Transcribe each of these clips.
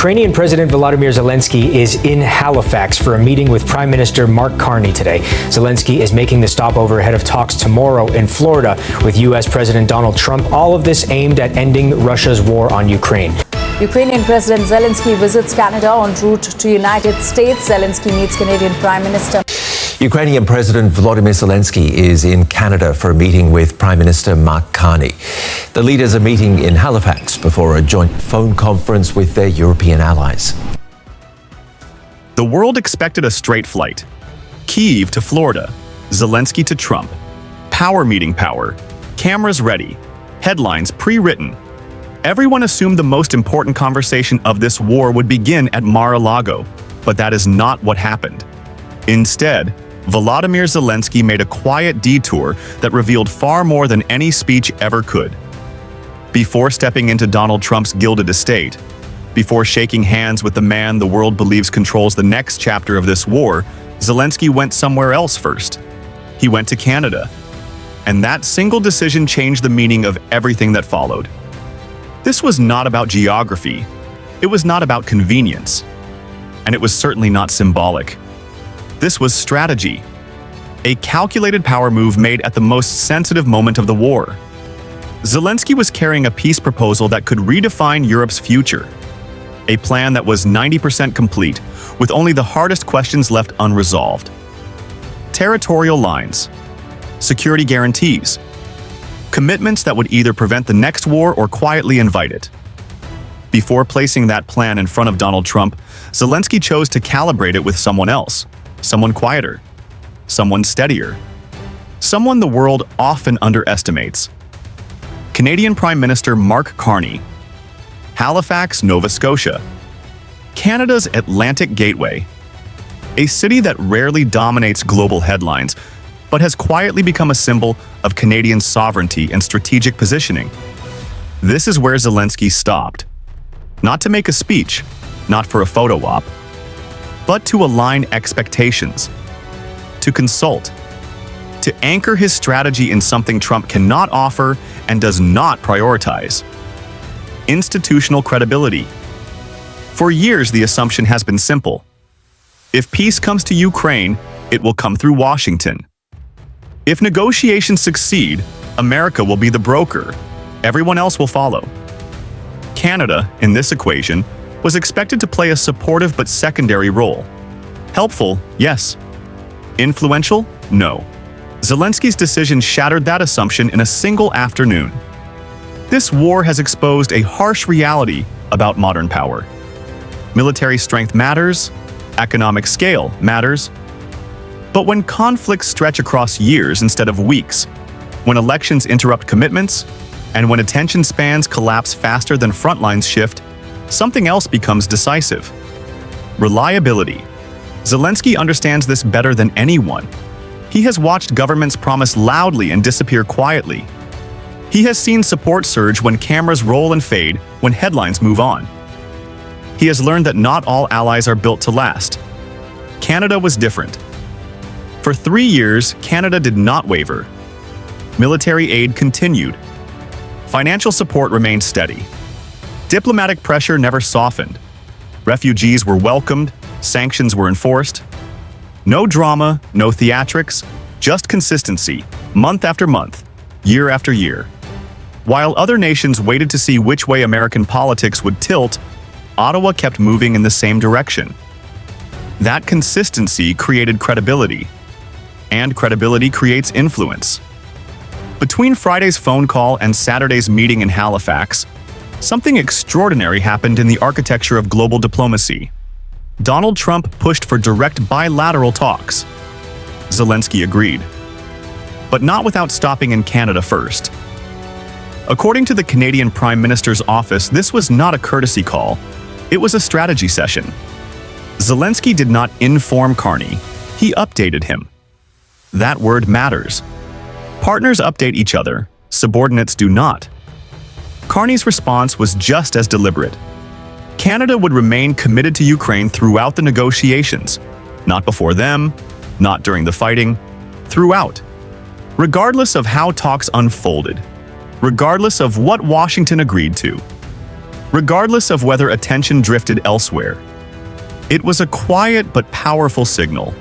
Ukrainian President Volodymyr Zelensky is in Halifax for a meeting with Prime Minister Mark Carney today. Zelensky is making the stopover ahead of talks tomorrow in Florida with U.S. President Donald Trump. All of this aimed at ending Russia's war on Ukraine. Ukrainian President Zelensky visits Canada en route to United States. Zelensky meets Canadian Prime Minister. Ukrainian President Volodymyr Zelensky is in Canada for a meeting with Prime Minister Mark Carney. The leaders are meeting in Halifax before a joint phone conference with their European allies. The world expected a straight flight. Kyiv to Florida, Zelensky to Trump. Power meeting power. Cameras ready. Headlines pre-written. Everyone assumed the most important conversation of this war would begin at Mar-a-Lago, but that is not what happened. Instead, Volodymyr Zelensky made a quiet detour that revealed far more than any speech ever could. Before stepping into Donald Trump's gilded estate, before shaking hands with the man the world believes controls the next chapter of this war, Zelensky went somewhere else first. He went to Canada. And that single decision changed the meaning of everything that followed. This was not about geography. It was not about convenience. And it was certainly not symbolic. This was strategy. A calculated power move made at the most sensitive moment of the war. Zelensky was carrying a peace proposal that could redefine Europe's future. A plan that was 90% complete, with only the hardest questions left unresolved. Territorial lines. Security guarantees. Commitments that would either prevent the next war or quietly invite it. Before placing that plan in front of Donald Trump, Zelensky chose to calibrate it with someone else. Someone quieter. Someone steadier. Someone the world often underestimates. Canadian Prime Minister Mark Carney. Halifax, Nova Scotia. Canada's Atlantic Gateway. A city that rarely dominates global headlines, but has quietly become a symbol of Canadian sovereignty and strategic positioning. This is where Zelensky stopped. Not to make a speech, not for a photo op, but to align expectations, to consult, to anchor his strategy in something Trump cannot offer and does not prioritize. Institutional credibility. For years, the assumption has been simple. If peace comes to Ukraine, it will come through Washington. If negotiations succeed, America will be the broker. Everyone else will follow. Canada, in this equation, was expected to play a supportive but secondary role. Helpful, yes. Influential, no. Zelensky's decision shattered that assumption in a single afternoon. This war has exposed a harsh reality about modern power. Military strength matters, economic scale matters. But when conflicts stretch across years instead of weeks, when elections interrupt commitments, and when attention spans collapse faster than front lines shift, something else becomes decisive. Reliability. Zelensky understands this better than anyone. He has watched governments promise loudly and disappear quietly. He has seen support surge when cameras roll and fade, when headlines move on. He has learned that not all allies are built to last. Canada was different. For 3 years, Canada did not waver. Military aid continued. Financial support remained steady. Diplomatic pressure never softened. Refugees were welcomed, sanctions were enforced. No drama, no theatrics, just consistency, month after month, year after year. While other nations waited to see which way American politics would tilt, Ottawa kept moving in the same direction. That consistency created credibility, and credibility creates influence. Between Friday's phone call and Saturday's meeting in Halifax, something extraordinary happened in the architecture of global diplomacy. Donald Trump pushed for direct bilateral talks. Zelensky agreed. But not without stopping in Canada first. According to the Canadian Prime Minister's office, this was not a courtesy call. It was a strategy session. Zelensky did not inform Carney. He updated him. That word matters. Partners update each other. Subordinates do not. Carney's response was just as deliberate. Canada would remain committed to Ukraine throughout the negotiations. Not before them, not during the fighting, throughout. Regardless of how talks unfolded, regardless of what Washington agreed to. regardless of whether attention drifted elsewhere. It was a quiet but powerful signal.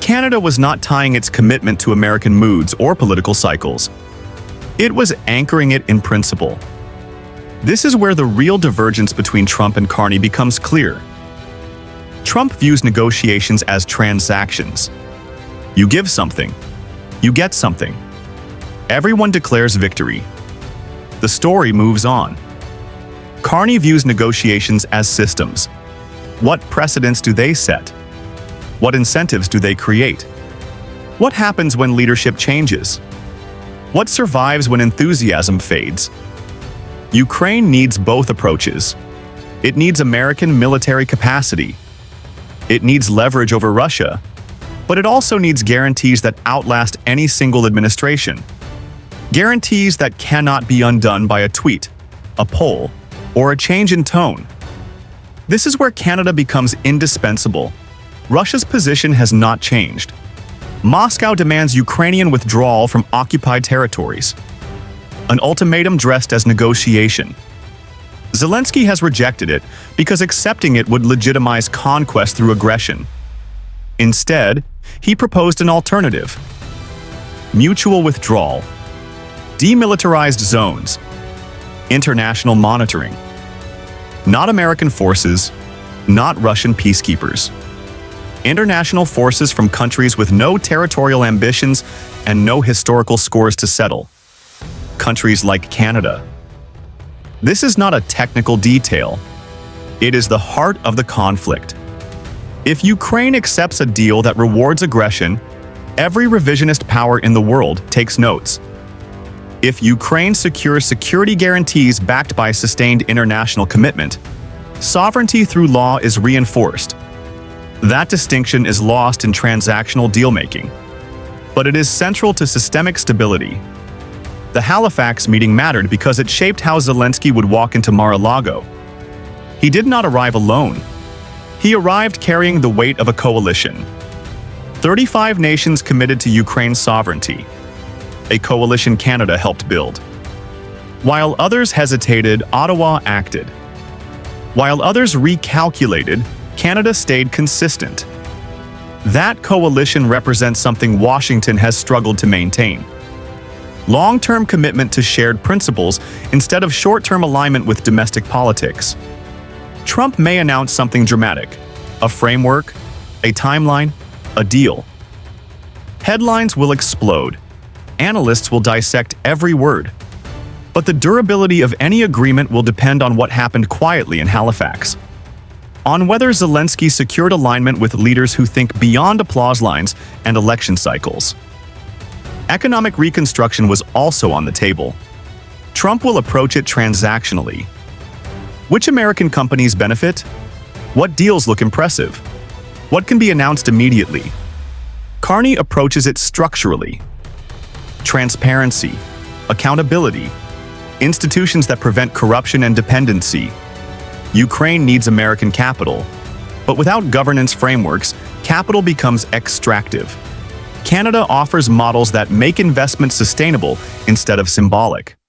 Canada was not tying its commitment to American moods or political cycles. It was anchoring it in principle. This is where the real divergence between Trump and Carney becomes clear. Trump views negotiations as transactions. You give something, you get something. Everyone declares victory. The story moves on. Carney views negotiations as systems. What precedents do they set? What incentives do they create? What happens when leadership changes? What survives when enthusiasm fades? Ukraine needs both approaches. It needs American military capacity. It needs leverage over Russia, but it also needs guarantees that outlast any single administration. Guarantees that cannot be undone by a tweet, a poll, or a change in tone. This is where Canada becomes indispensable. Russia's position has not changed. Moscow demands Ukrainian withdrawal from occupied territories. An ultimatum dressed as negotiation. Zelensky has rejected it because accepting it would legitimize conquest through aggression. Instead, he proposed an alternative. Mutual withdrawal. Demilitarized zones. International monitoring. Not American forces, not Russian peacekeepers. International forces from countries with no territorial ambitions and no historical scores to settle. Countries like Canada. This is not a technical detail. It is the heart of the conflict. If Ukraine accepts a deal that rewards aggression, every revisionist power in the world takes notes. If Ukraine secures security guarantees backed by sustained international commitment, sovereignty through law is reinforced. That distinction is lost in transactional deal-making, but it is central to systemic stability. The Halifax meeting mattered because it shaped how Zelensky would walk into Mar-a-Lago. He did not arrive alone. He arrived carrying the weight of a coalition. 35 nations committed to Ukraine's sovereignty, a coalition Canada helped build. While others hesitated, Ottawa acted. While others recalculated, Canada stayed consistent. That coalition represents something Washington has struggled to maintain. Long-term commitment to shared principles instead of short-term alignment with domestic politics. Trump may announce something dramatic, a framework, a timeline, a deal. Headlines will explode. Analysts will dissect every word. But the durability of any agreement will depend on what happened quietly in Halifax. On whether Zelensky secured alignment with leaders who think beyond applause lines and election cycles. Economic reconstruction was also on the table. Trump will approach it transactionally. Which American companies benefit? What deals look impressive? What can be announced immediately? Carney approaches it structurally. Transparency, accountability, institutions that prevent corruption and dependency. Ukraine needs American capital, but without governance frameworks, capital becomes extractive. Canada offers models that make investment sustainable instead of symbolic.